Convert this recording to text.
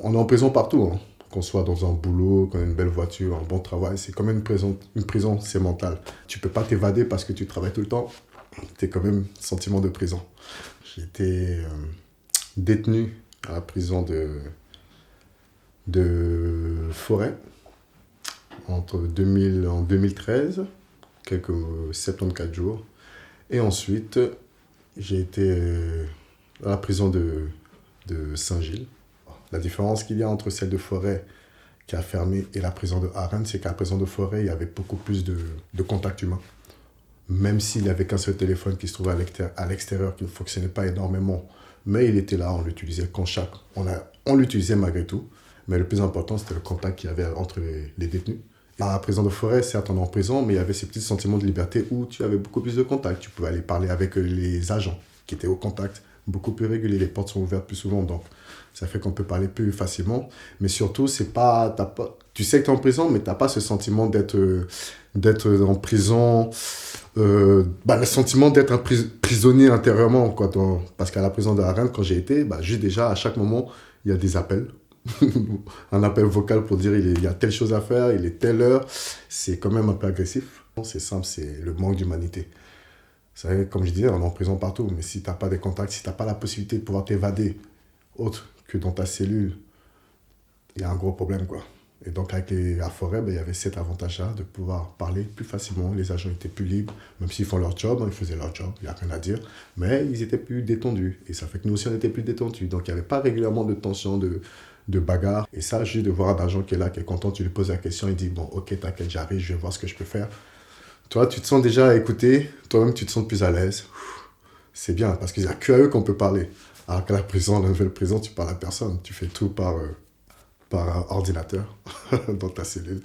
On est en prison partout, hein. Qu'on soit dans un boulot, qu'on ait une belle voiture, un bon travail, c'est quand même une prison, c'est mental. Tu peux pas t'évader parce que tu travailles tout le temps. T'es quand même sentiment de prison. J'ai été détenu à la prison de Forêt en 2013, quelques 74 jours. Et ensuite, j'ai été à la prison de Saint-Gilles. La différence qu'il y a entre celle de Forêt qui a fermé et la prison de Arène, c'est qu'à la prison de Forêt, il y avait beaucoup plus de contact humain. Même s'il n'y avait qu'un seul téléphone qui se trouvait à l'extérieur, qui ne fonctionnait pas énormément, mais il était là, on l'utilisait on l'utilisait malgré tout. Mais le plus important, c'était le contact qu'il y avait entre les détenus. À la prison de Forêt, certes, on est en prison, mais il y avait ces petits sentiments de liberté où tu avais beaucoup plus de contact. Tu pouvais aller parler avec les agents qui étaient au contact, beaucoup plus régulier. Les portes sont ouvertes plus souvent, donc ça fait qu'on peut parler plus facilement. Mais surtout, tu sais que tu es en prison, mais tu n'as pas ce sentiment d'être en prison, le sentiment d'être un prisonnier intérieurement, quoi. Parce qu'à la prison de la Reine, quand j'ai été, juste déjà, à chaque moment, il y a des appels. Un appel vocal pour dire il y a telle chose à faire, il est telle heure. C'est quand même un peu agressif. C'est simple, c'est le manque d'humanité. Vous savez, comme je disais, on est en prison partout, mais si tu n'as pas de contacts, si tu n'as pas la possibilité de pouvoir t'évader autre que dans ta cellule, il y a un gros problème, quoi. Et donc, avec la forêt, il y avait cet avantage-là de pouvoir parler plus facilement. Les agents étaient plus libres, même s'ils font leur job, ils faisaient leur job, il n'y a rien à dire. Mais ils étaient plus détendus. Et ça fait que nous aussi, on était plus détendus. Donc, il n'y avait pas régulièrement de tension, de bagarre. Et ça, juste de voir un agent qui est là, qui est content, tu lui poses la question, il dit, bon, ok, t'inquiète, j'arrive, je vais voir ce que je peux faire. Toi, tu te sens déjà écouté, toi-même, tu te sens plus à l'aise. C'est bien, parce qu'il n'y a que à eux qu'on peut parler. Alors qu'à la prison, la nouvelle prison, tu parles à personne. Tu fais tout par ordinateur dans ta cellule.